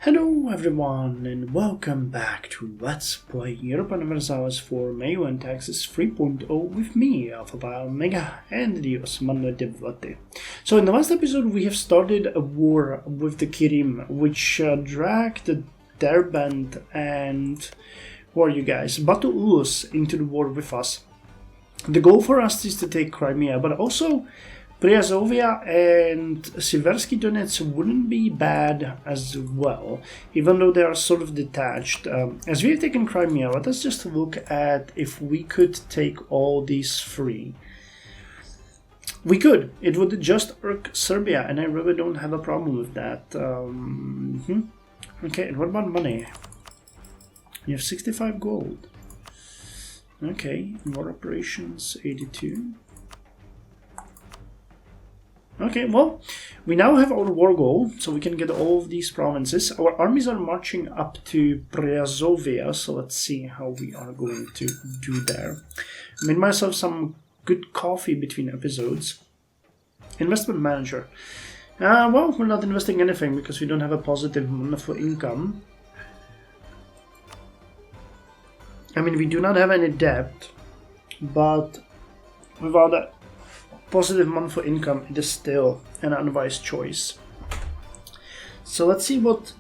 Hello everyone and welcome back to Let's Play Europa Universalis for MEIOU and Taxes 3.0 with me, Alpha Mega, and the Ottoman Devlet. So in the last episode we have started a war with the Kirim, which dragged the Dharper and, who are you guys, Batu-Ulus into the war with us. The goal for us is to take Crimea, but also Priazovia and Seversky Donetsk wouldn't be bad as well, even though they are sort of detached. As we have taken Crimea, let us just look at if we could take all these three. We could. It would just irk Serbia, and I really don't have a problem with that. Okay, and what about money? You have 65 gold. Okay, more operations, 82. Okay, well, we now have our war goal, so we can get all of these provinces. Our armies are marching up to Priazovia, so let's see how we are going to do there. I made myself some good coffee between episodes. Investment manager. Well, we're not investing anything because we don't have a positive monthly income. I mean, we do not have any debt, but without that positive monthly income, it is still an unwise choice. So let's see what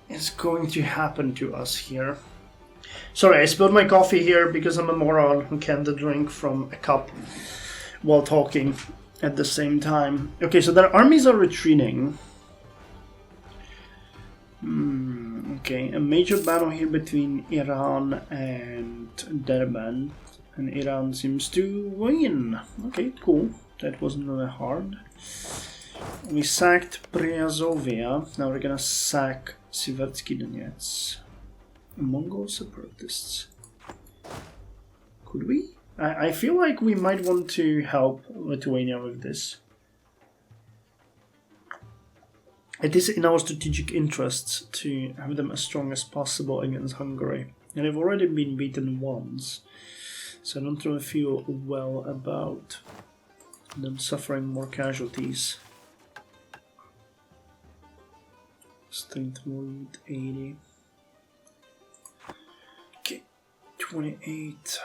is going to happen to us here. Sorry, I spilled my coffee here because I'm a moron who can't drink from a cup while talking at the same time. Okay, so their armies are retreating. Okay, a major battle here between Iran and Dharper. And Iran seems to win. Okay, cool. That wasn't really hard. We sacked Priazovia. Now we're gonna sack Seversky Donetsk. Mongol separatists. Could we? I feel like we might want to help Lithuania with this. It is in our strategic interests to have them as strong as possible against Hungary. And they've already been beaten once. So I don't really feel well about them suffering more casualties. Strength wound 80. Okay, 28.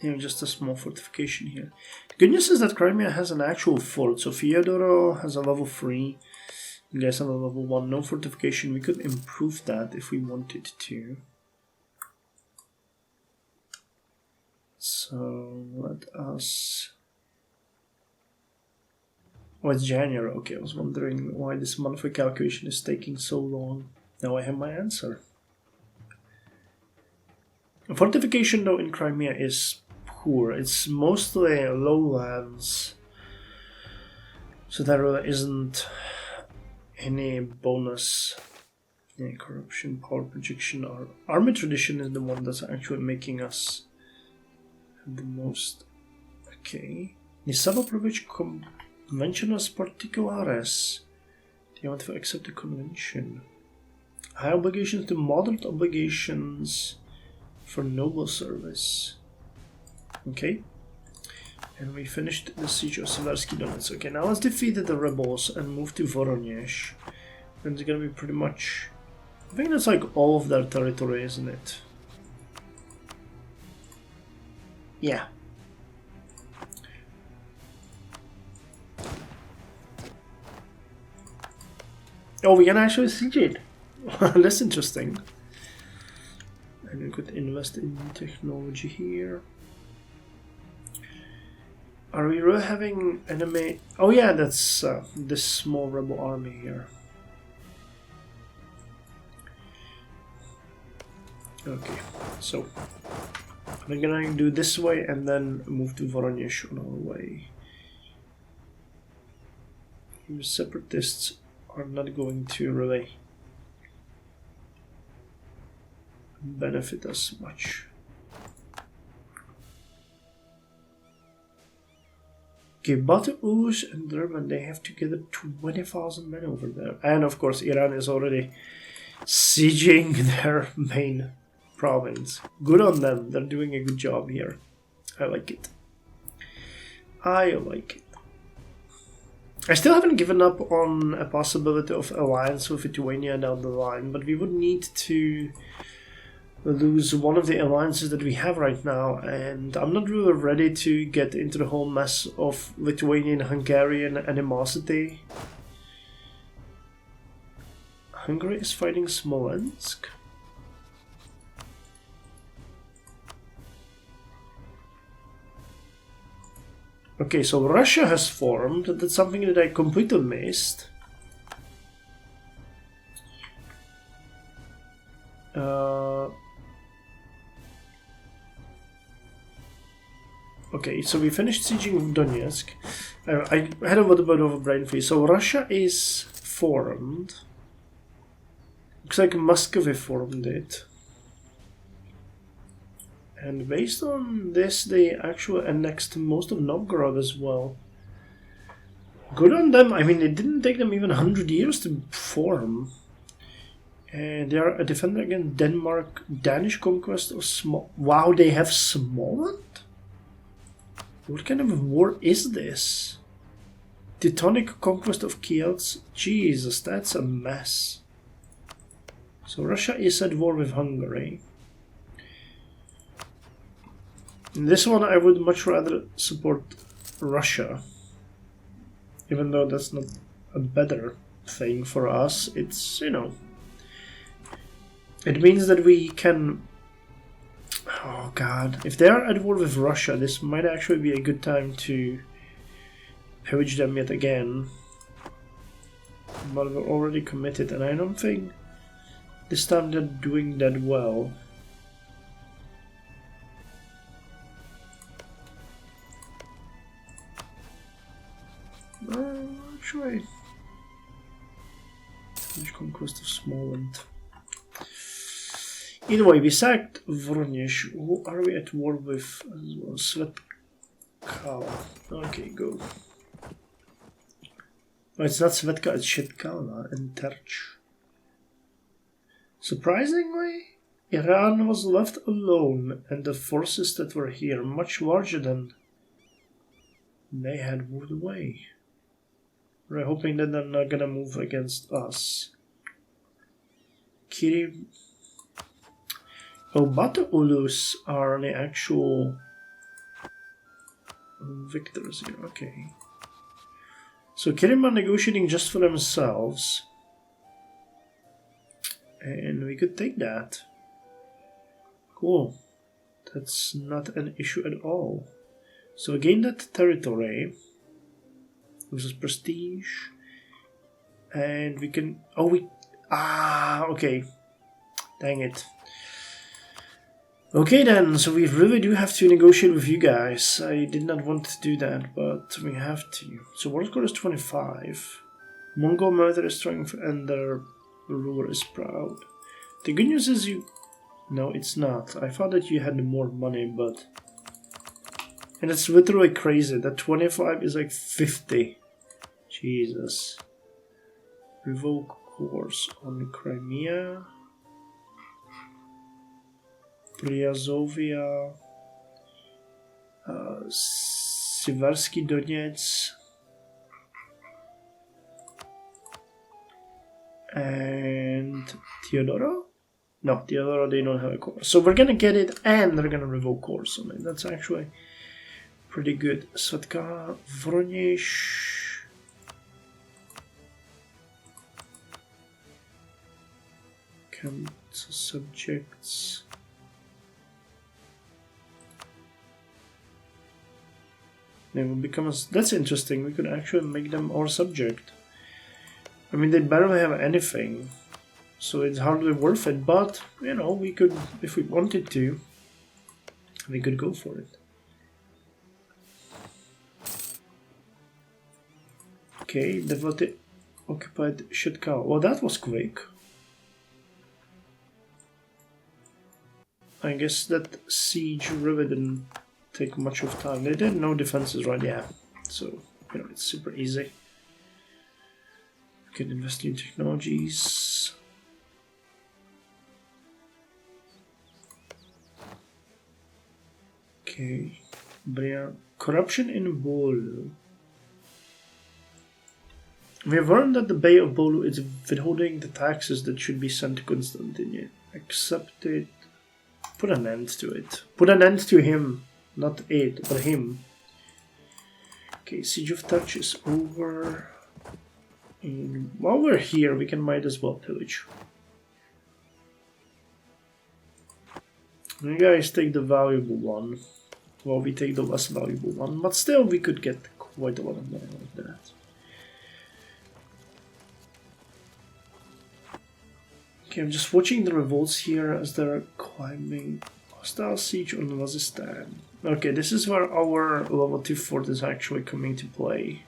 Yeah, just a small fortification here. The good news is that Crimea has an actual fort. So Fyodoro has a level 3. You guys have a level 1. No fortification. We could improve that if we wanted to. So let us. Oh, it's January. Okay, I was wondering why this monthly calculation is taking so long. Now I have my answer. Fortification, though, in Crimea is poor. It's mostly lowlands, so there really isn't any bonus. Yeah, corruption, power projection, or army tradition is the one that's actually making us the most. Okay. Nisava Provich Conventiones Particulares. They want to accept the convention. High obligations to moderate obligations for noble service. Okay. And we finished the siege of Seversky Donetsk. Okay, now let's defeat the rebels and move to Voronezh. And it's gonna be pretty much, I think that's like all of their territory, isn't it? Yeah. Oh, we can actually siege it. That's interesting. And we could invest in technology here. Are we really having enemy? Oh yeah, that's this small rebel army here. Okay, so we're gonna do this way and then move to Voronezh on our way. The separatists are not going to really benefit us much. Okay, Batu-Ulus and Dharper, they have together 20,000 men over there. And of course Iran is already sieging their main province. Good on them, they're doing a good job here. I like it. I like it. I still haven't given up on a possibility of alliance with Lithuania down the line, but we would need to lose one of the alliances that we have right now, and I'm not really ready to get into the whole mess of Lithuanian-Hungarian animosity. Hungary is fighting Smolensk. Okay, so Russia has formed. That's something that I completely missed. Okay, so we finished sieging Donetsk. I had a little bit of a brain freeze. So Russia is formed. Looks like Muscovy formed it. And based on this, they actually annexed most of Novgorod as well. Good on them. I mean, it didn't take them even 100 years to form. And they are a defender against Denmark. Danish conquest of Small. Wow, they have Smolensk? What kind of war is this? Teutonic conquest of Kielce? Jesus, that's a mess. So Russia is at war with Hungary. In this one, I would much rather support Russia. Even though that's not a better thing for us, it's, you know, it means that we can... Oh god, if they are at war with Russia, this might actually be a good time to pillage them yet again. But we're already committed, and I don't think this time they're doing that well. Actually, French conquest of Smolensk. Either way, we sacked Voronezh. Who are we at war with as well? Svetkala. Okay, go. Oh, it's not Svetka, it's Shetkala and Terch. Surprisingly, Iran was left alone, and the forces that were here, much larger than they had, moved away. We're hoping that they're not gonna move against us. Batu Ulus are the actual victors here, okay. So Kirim are negotiating just for themselves. And we could take that. Cool. That's not an issue at all. So gain that territory. This is prestige. And we can... Oh, we... Ah, okay. Dang it. Okay then, so we really do have to negotiate with you guys. I did not want to do that, but we have to. So war score is 25. Mongol military strength and their ruler is proud. The good news is you... No, it's not. I thought that you had more money, but... And it's literally crazy. That 25 is like 50. Jesus. Revoke course on Crimea. Priazovia. Siversky Donetsk. And Theodora? No, Theodora, they don't have a course. So we're gonna get it and they're gonna revoke course on it. That's actually pretty good. Svetka, Voronezh. Cancel subjects. They will become that's interesting. We could actually make them our subject. I mean, they barely have anything, so it's hardly worth it. But you know, we could, if we wanted to, we could go for it. Okay, Devlet-i occupied Shetkal. Well, that was quick. I guess that siege really didn't take much of time. They did no defenses, right? Yeah. So, you know, it's super easy. We can invest in technologies. Okay. Corruption in Bol. We have learned that the Bay of Bolu is withholding the taxes that should be sent to Constantine. Accept it. Put an end to it. Put an end to him. Not it, but him. Okay, Siege of Touch is over. And while we're here, we might as well pillage. You guys take the valuable one. Well, we take the less valuable one, but still we could get quite a lot of money like that. Okay, I'm just watching the revolts here as they're climbing. Hostile siege on Waziristan. Okay, this is where our level 2 fort is actually coming to play.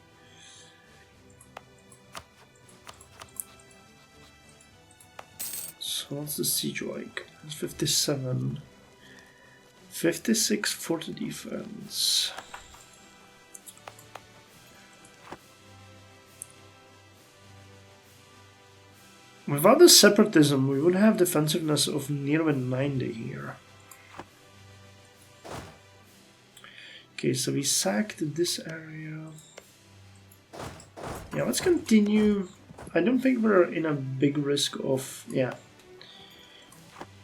So what's the siege like? It's 57. 56 fort defense. Without the separatism, we would have defensiveness of nearly 90 here. Okay, so we sacked this area. Yeah, let's continue. I don't think we're in a big risk of... yeah.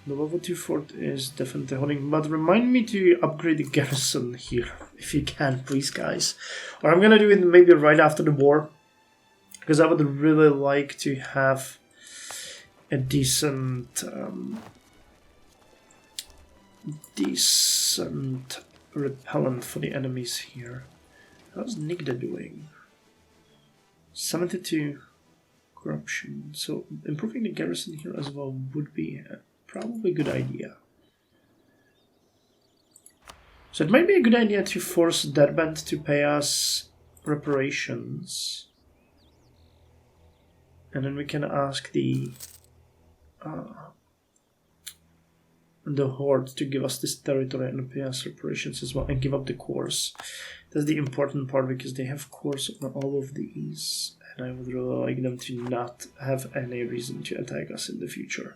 The level 2 fort is definitely holding, but remind me to upgrade the garrison here, if you can, please, guys. Or I'm gonna do it maybe right after the war, because I would really like to have a decent repellent for the enemies here. How's Nigda doing? 72 corruption. So improving the garrison here as well would be probably a good idea. So it might be a good idea to force Derbent to pay us reparations. And then we can ask the Horde to give us this territory and pay us reparations as well, and give up the cores. That's the important part, because they have cores on all of these, and I would really like them to not have any reason to attack us in the future.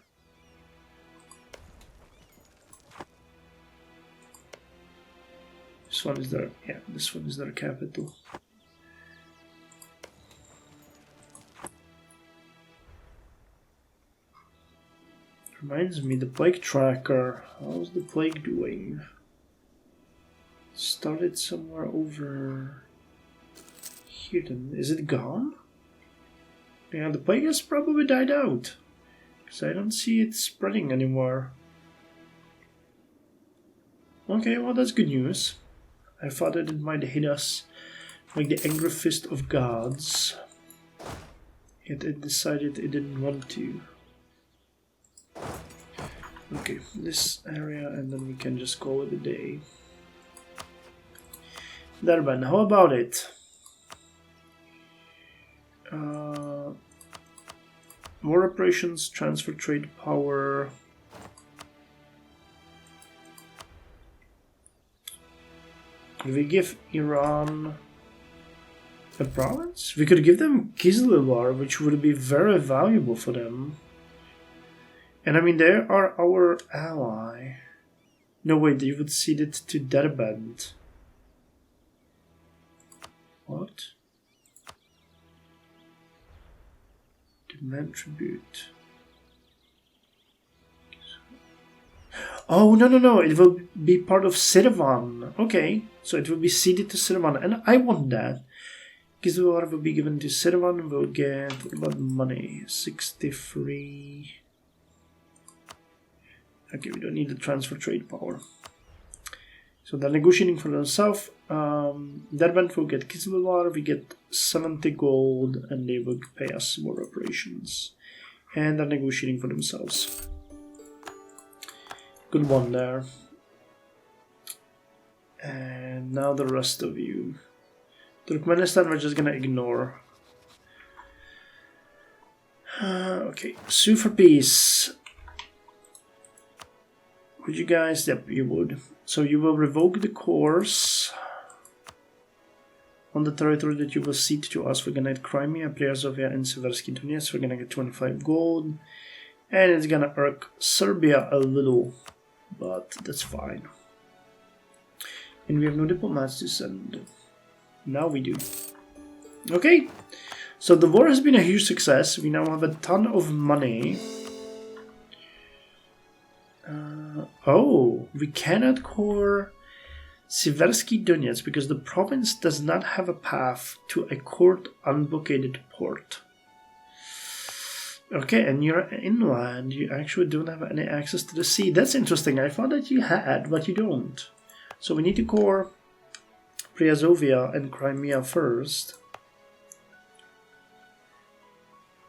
This one is their, yeah, this one is their capital. Reminds me, the plague tracker. How's the plague doing? Started somewhere over here. Then is it gone? Yeah, the plague has probably died out, because I don't see it spreading anymore. Okay, well, that's good news. I thought that it might hit us like the angry fist of gods, yet it decided it didn't want to. Okay, this area, and then we can just call it a day. Darban, how about it? More operations, transfer trade power. Could we give Iran a province? We could give them Kizlyar, which would be very valuable for them. And I mean, they are our ally. No, wait, you would cede it to Derbent. What? Demand tribute. Oh, no, it will be part of Sirvan. Okay, so it will be ceded to Sirvan, and I want that. Kizlyar will be given to Sirvan, we'll get, what about money? 63... Okay, we don't need the transfer trade power. So they're negotiating for themselves. Derbent will get Kizlyar, we get 70 gold, and they will pay us more reparations. And they're negotiating for themselves. Good one there. And now the rest of you. Turkmenistan we're just gonna ignore. Okay, sue for peace. Would you guys? Yep, you would. So you will revoke the cores on the territory that you will cede to us. We're gonna get Crimea, Priazovia, and Seversky Donetsk. We're gonna get 25 gold. And it's gonna irk Serbia a little, but that's fine. And we have no diplomats to send. Now we do. Okay. So the war has been a huge success. We now have a ton of money. We cannot core Seversky Donetsk because the province does not have a path to a court unblockaded port. Okay, and you're inland. You actually don't have any access to the sea. That's interesting. I thought that you had, but you don't. So we need to core Priazovia and Crimea first.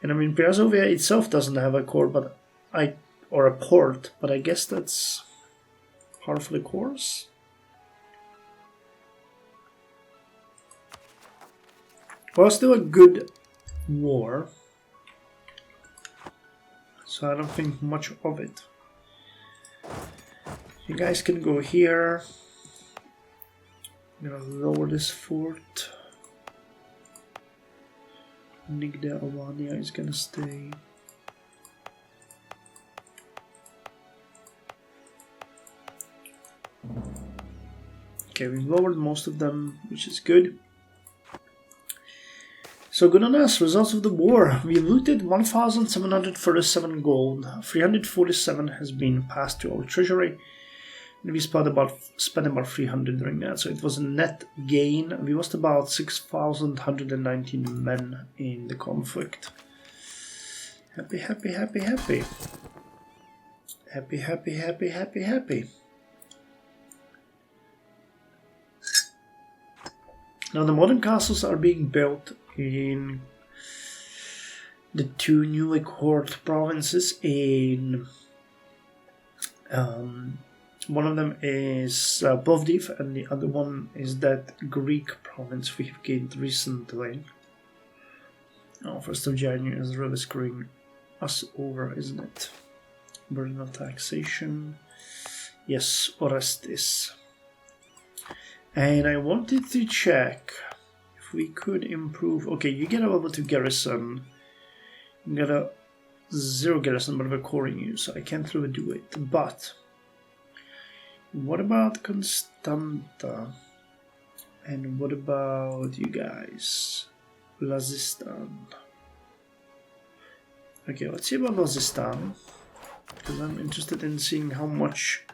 And I mean, Priazovia itself doesn't have a core, or a port, but I guess that's part of the course. Well, still a good war. So I don't think much of it. You guys can go here. I'm gonna lower this fort. Nigda Alania is gonna stay. Okay, we've lowered most of them, which is good. So good on us, results of the war. We looted 1,737 gold, 347 has been passed to our treasury, and we spent about 300 during that, so it was a net gain. We lost about 6,119 men in the conflict. Happy, happy, happy, happy. Happy, happy, happy, happy, happy. Now the modern castles are being built in the two newly cored provinces. In one of them is Plovdiv, and the other one is that Greek province we've gained recently. Oh, 1st of January is really screwing us over, isn't it? Burden of taxation. Yes, Orestes. And I wanted to check if we could improve. Okay, you get a level 2 garrison. You get a 0 garrison, but we're coring you, so I can't really do it. But what about Constanta? And what about you guys? Lazistan. Okay, let's see about Lazistan, because I'm interested in seeing how much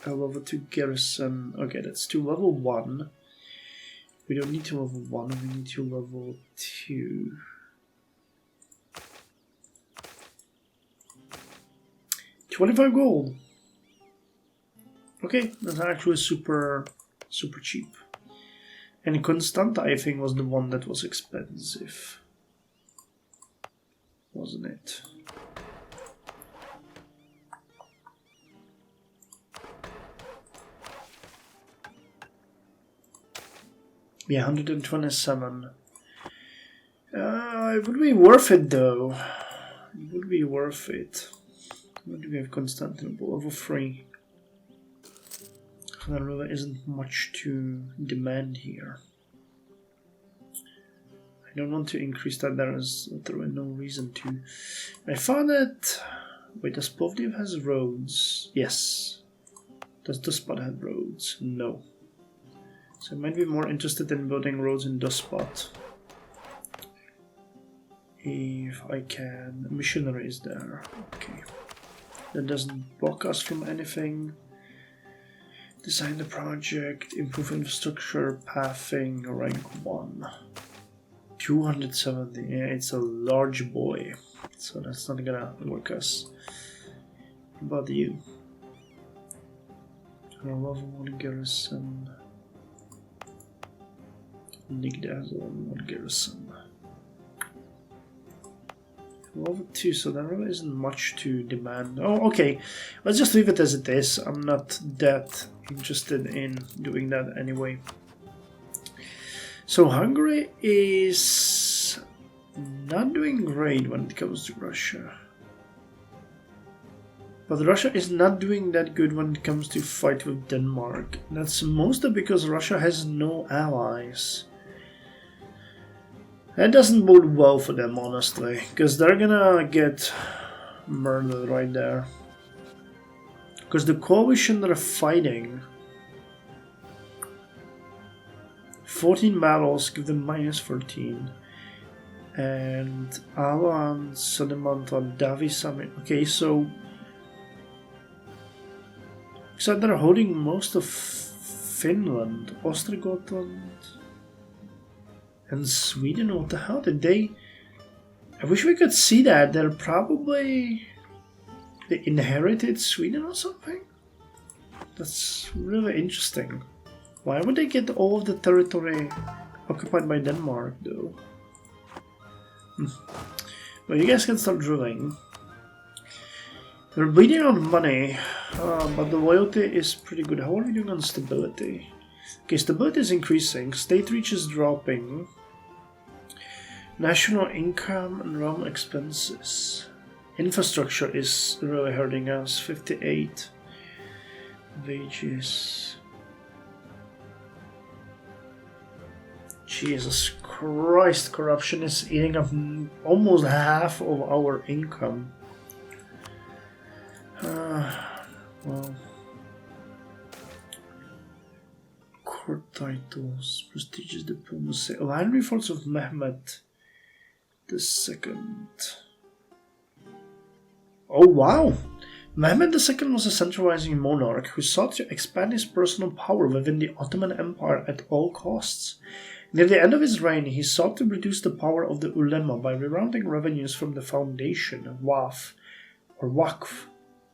a level 2 garrison. Okay, that's to level 1. We don't need to level 1, we need to level 2. $25 gold. Okay, that's actually super cheap. And Constanta, I think, was the one that was expensive, wasn't it? Yeah, 127. It would be worth it though. It would be worth it. What do we have? Constantinople, level 3. There really isn't much to demand here. I don't want to increase that, there is literally no reason to. I found that. Wait, does Plovdiv has roads? Yes. Does Despot have roads? No. So I might be more interested in building roads in Despot. If I can. Missionary is there. Okay. That doesn't block us from anything. Design the project, improve infrastructure, pathing, rank 1. 270, yeah, it's a large boy. So that's not gonna work us. What about you? Level 1 garrison. Nigda has a level 1 garrison. Level 2, so there really isn't much to demand. Oh, okay. Let's just leave it as it is. I'm not that interested in doing that anyway. So Hungary is not doing great when it comes to Russia. But Russia is not doing that good when it comes to fight with Denmark. That's mostly because Russia has no allies. That doesn't bode well for them, honestly, because they're gonna get murdered right there. Because the coalition that are fighting, 14 battles give them -13. And Alan, Sonimantan, Davisami. Okay, so they're holding most of Finland, Ostergotland, and Sweden. What the hell did they? I wish we could see that. They inherited Sweden or something. That's really interesting. Why would they get all of the territory occupied by Denmark, though? Well, you guys can start drilling. We're bleeding on money, but the loyalty is pretty good. How are we doing on stability? Okay, stability is increasing. State reach is dropping. National income and realm expenses. Infrastructure is really hurting us. 58. Wages. Jesus Christ, corruption is eating up almost half of our income. Well, court titles, prestigious diplomacy, line reforms of Mehmet II. Oh wow! Mehmet II was a centralizing monarch who sought to expand his personal power within the Ottoman Empire at all costs. Near the end of his reign, he sought to reduce the power of the ulema by rerouting revenues from the foundation, WAF, or Waqf,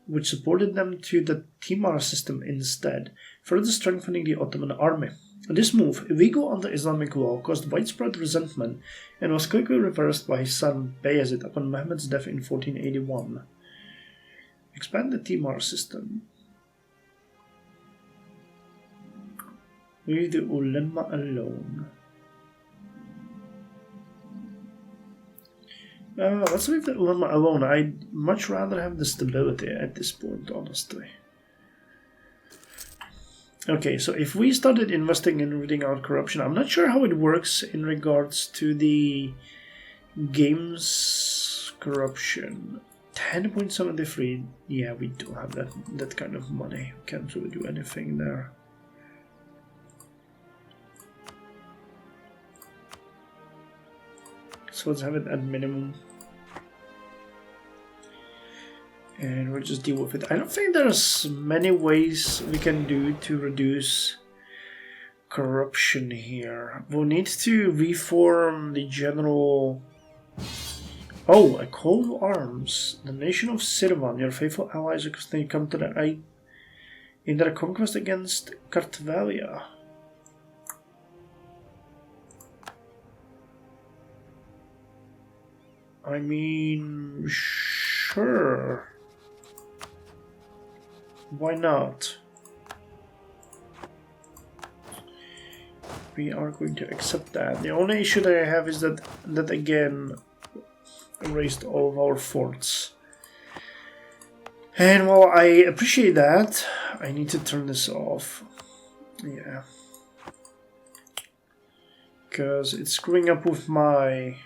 which supported them to the Timar system instead, further strengthening the Ottoman army. This move, illegal under Islamic law, caused widespread resentment and was quickly reversed by his son Bayezid upon Mehmet's death in 1481. Expand the Timar system. Leave the ulema alone. Let's leave the ulema alone. I'd much rather have the stability at this point, honestly. Okay, so if we started investing in rooting out corruption, I'm not sure how it works in regards to the games corruption. 10.73. Yeah, we don't have that kind of money. We can't really do anything there. So let's have it at minimum. And we'll just deal with it. I don't think there's many ways we can do to reduce corruption here. We'll need to reform the general... Oh, a call to arms. The nation of Sirvan, your faithful allies, come to the aid in their conquest against Kartvelia. I mean, sure. Why not? We are going to accept that. The only issue that I have is that again erased all of our forts. And while I appreciate that, I need to turn this off. Yeah. Because it's screwing up with my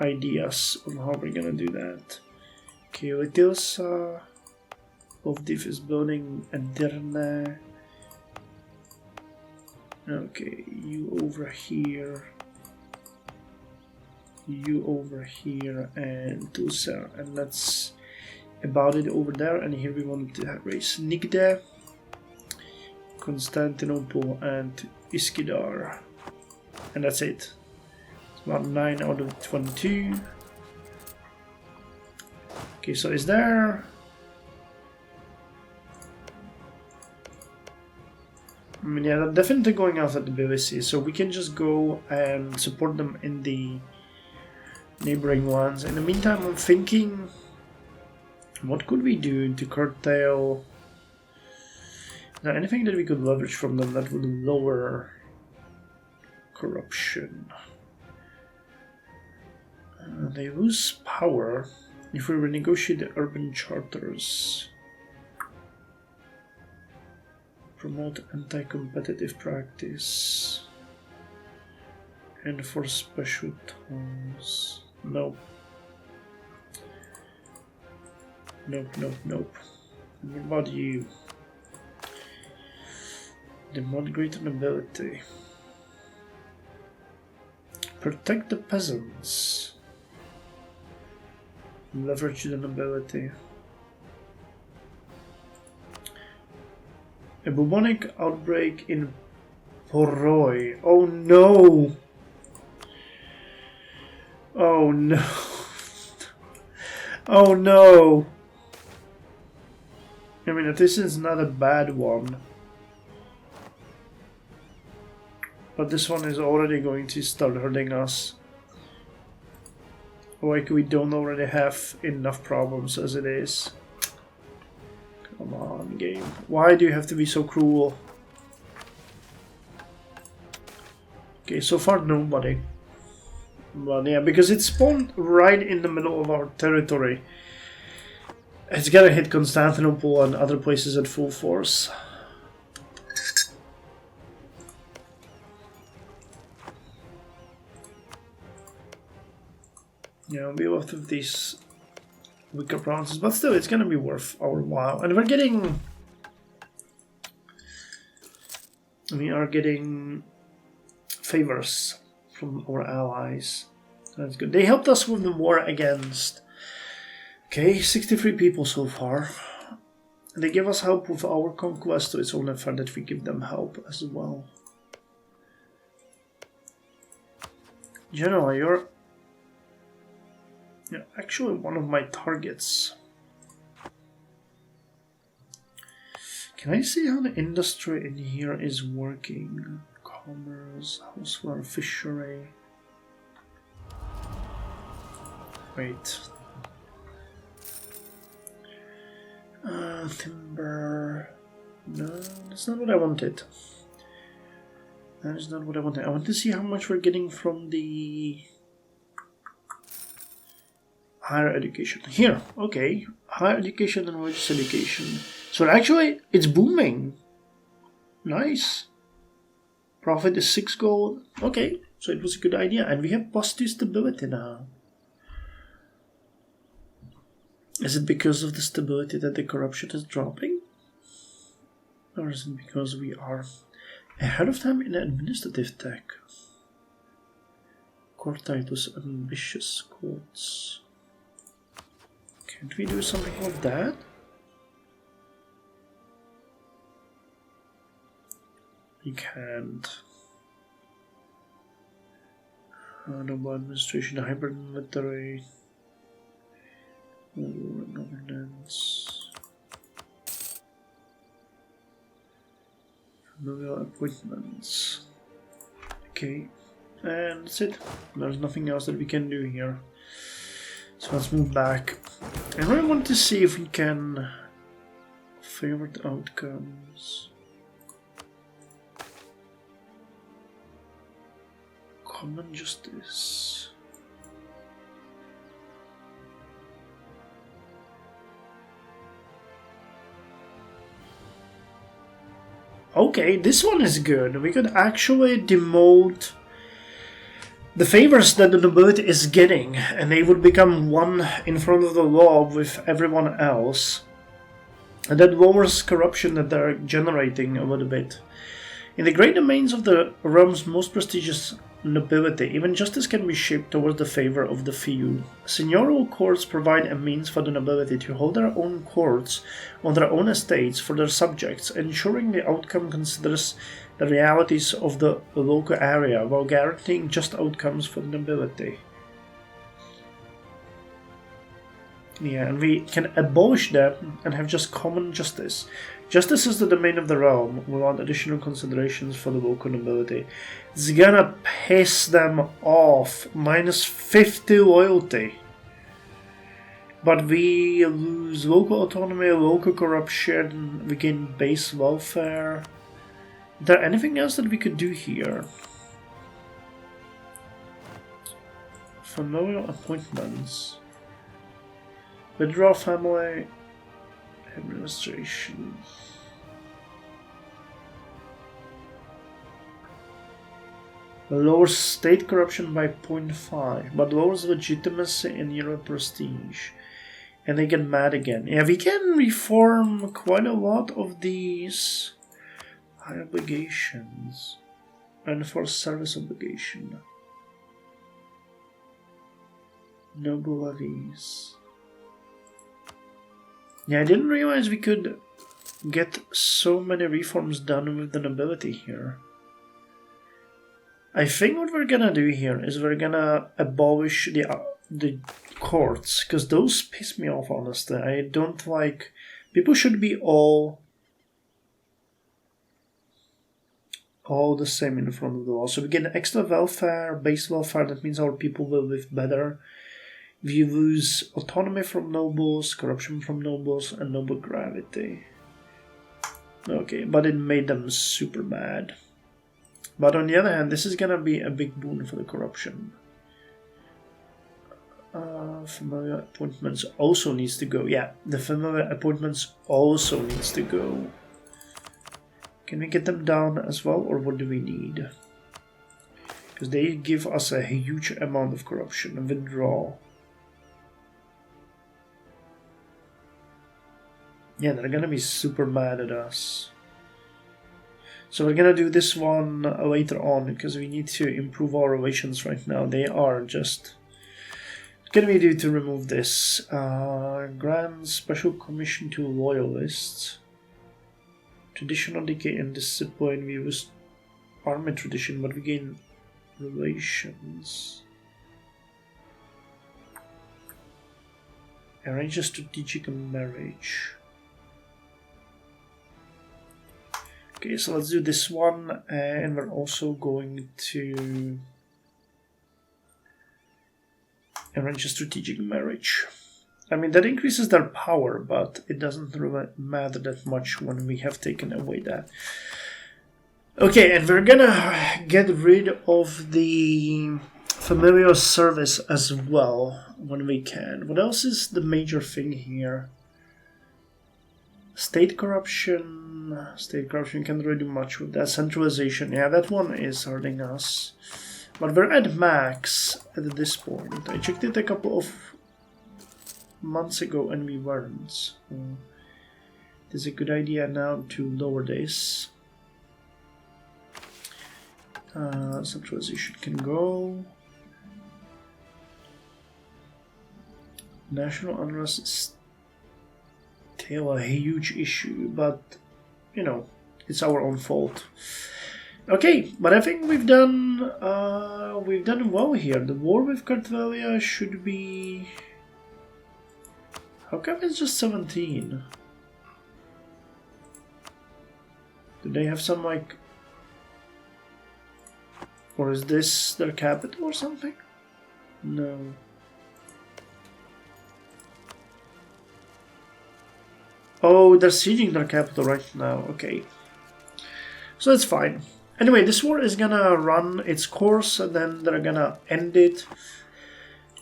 ideas on how we're gonna do that. Okay, Litilsa Ovdiv is building Edirne. Okay, you over here. You over here, and Tulsa, and that's about it over there. And here we want to raise Nigde, Constantinople, and Iskidar, and that's it. It's about 9 out of 22. Okay, so is there... I mean, yeah, they're definitely going after the Tbilisi, so we can just go and support them in the neighboring ones. In the meantime, I'm thinking, what could we do to curtail... Now, anything that we could leverage from them that would lower corruption. They lose power if we renegotiate the urban charters. Promote anti-competitive practice. And for special tolls. Nope. Nope, nope, nope. And what about you? The mod greater nobility. Protect the peasants. Leverage the nobility. A bubonic outbreak in Poroi. Oh no! Oh no! Oh no! I mean, this is not a bad one. But this one is already going to start hurting us. Like we don't already have enough problems as it is. Come on, game. Why do you have to be so cruel? Okay, so far nobody. But yeah, because it spawned right in the middle of our territory. It's gonna hit Constantinople and other places at full force. Yeah, we left with these weaker provinces, but still, it's gonna be worth our while. And we're getting... We are getting favors from our allies. That's good. They helped us with the war against... Okay, 63 people so far. They give us help with our conquest, so it's only fair that we give them help as well. General, you're actually one of my targets. Can I see how the industry in here is working? Commerce, houseware, fishery. Wait. Timber. No, that's not what I wanted. That is not what I wanted. I want to see how much we're getting from the higher education. Here, okay. Higher education and religious education. So actually, it's booming. Nice. Profit is 6 gold. Okay, so it was a good idea. And we have +2 stability now. Is it because of the stability that the corruption is dropping? Or is it because we are ahead of time in administrative tech? Court titles, ambitious courts. Can't we do something like that? We can't. Noble administration, hybrid military. Governance, familial appointments. Okay, and that's it. There's nothing else that we can do here. So let's move back. I really want to see if we can favorite outcomes. Common justice. Okay, this one is good. We could actually demote the favors that the nobility is getting, and they would become one in front of the law with everyone else. And that lowers corruption that they're generating a little bit. In the great domains of the realm's most prestigious nobility, even justice can be shaped towards the favor of the few. Seigneurial courts provide a means for the nobility to hold their own courts on their own estates for their subjects, ensuring the outcome considers the realities of the local area while guaranteeing just outcomes for the nobility. Yeah, and we can abolish them and have just common justice. Justice is the domain of the realm without additional considerations for the local nobility. It's gonna piss them off. -50 loyalty. But we lose local autonomy, local corruption, we gain base welfare. Is there anything else that we could do here? Familial appointments. Withdraw family administration. Lowers state corruption by 0.5, but lowers legitimacy and Europe prestige. And they get mad again. Yeah, we can reform quite a lot of these high obligations. And for service obligation. Noble levies. Yeah, I didn't realize we could get so many reforms done with the nobility here. I think what we're gonna do here is we're gonna abolish the courts, because those piss me off, honestly. I don't like... People should be all the same in front of the law. So we get extra welfare, base welfare, that means our people will live better. We lose autonomy from nobles, corruption from nobles, and noble gravity. Okay, but it made them super bad. But on the other hand, this is gonna be a big boon for the corruption. Familiar appointments also needs to go. Yeah, the familiar appointments also needs to go. Can we get them down as well, or what do we need? Because they give us a huge amount of corruption and withdraw. Yeah, they're gonna be super mad at us. So we're gonna do this one later on, because we need to improve our relations right now. They are just... What can we do to remove this? Grant special commission to loyalists. Traditional decay and discipline. We use army tradition, but we gain relations. Arrange a strategic marriage. Okay, so let's do this one, and we're also going to arrange a strategic marriage. I mean, that increases their power, but it doesn't really matter that much when we have taken away that. Okay, and we're gonna get rid of the familiar service as well when we can. What else is the major thing here? State corruption. State corruption can't really do much with that. Centralization, yeah, that one is hurting us. But we're at max at this point. I checked it a couple of months ago and we weren't. So it is a good idea now to lower this. Centralization can go. National unrest is still a huge issue, but you know, it's our own fault. Okay, but I think we've done well here. The war with Kartvelia should be... How come it's just 17? Do they have some like... Or is this their capital or something? No. Oh, they're sieging their capital right now. Okay. So that's fine. Anyway, this war is gonna run its course and then they're gonna end it.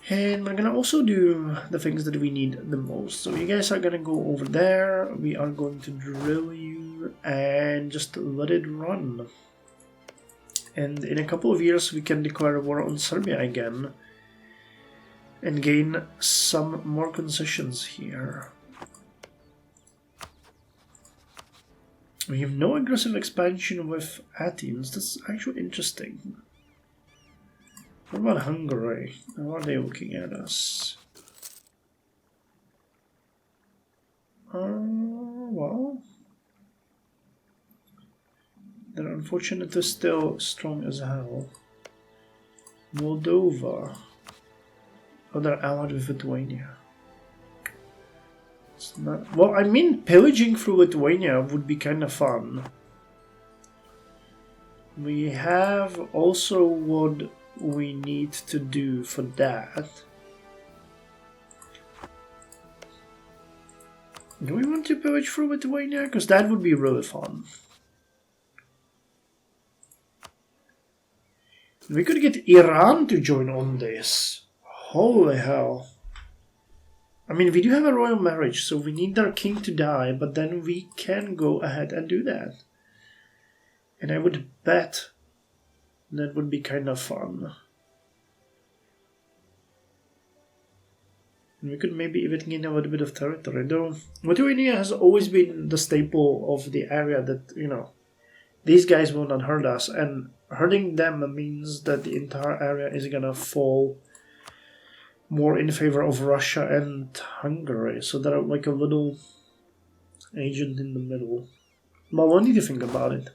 And we're gonna also do the things that we need the most. So you guys are gonna go over there. We are going to drill you and just let it run. And in a couple of years we can declare war on Serbia again. And gain some more concessions here. We have no aggressive expansion with Athens. That's actually interesting. What about Hungary? How are they looking at us? Well, they're unfortunately still strong as hell. Moldova. Oh, they're allied with Lithuania. It's not, well, I mean, pillaging through Lithuania would be kind of fun. We have also what we need to do for that. Do we want to pillage through Lithuania? Because that would be really fun. We could get Iran to join on this. Holy hell. I mean, we do have a royal marriage, so we need our king to die, but then we can go ahead and do that. And I would bet that would be kind of fun. And we could maybe even gain a little bit of territory, though Lithuania has always been the staple of the area that, you know, these guys will not hurt us, and hurting them means that the entire area is gonna fall more in favor of Russia and Hungary. So they're like a little agent in the middle. Well, we'll need to think about it.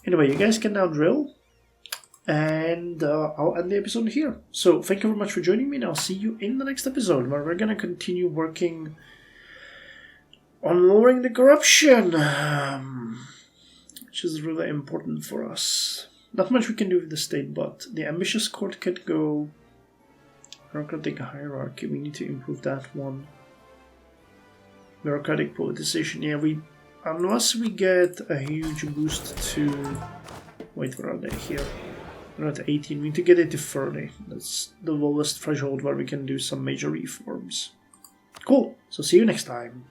Anyway, you guys can now drill. And I'll end the episode here. So thank you very much for joining me, and I'll see you in the next episode, where we're going to continue working on lowering the corruption, which is really important for us. Not much we can do with the state, but the ambitious court can go. Bureaucratic hierarchy, we need to improve that one. Bureaucratic politicization, yeah, unless we get a huge boost to... Wait, where are they? Here. We're at 18, we need to get it to 30. That's the lowest threshold where we can do some major reforms. Cool, so see you next time.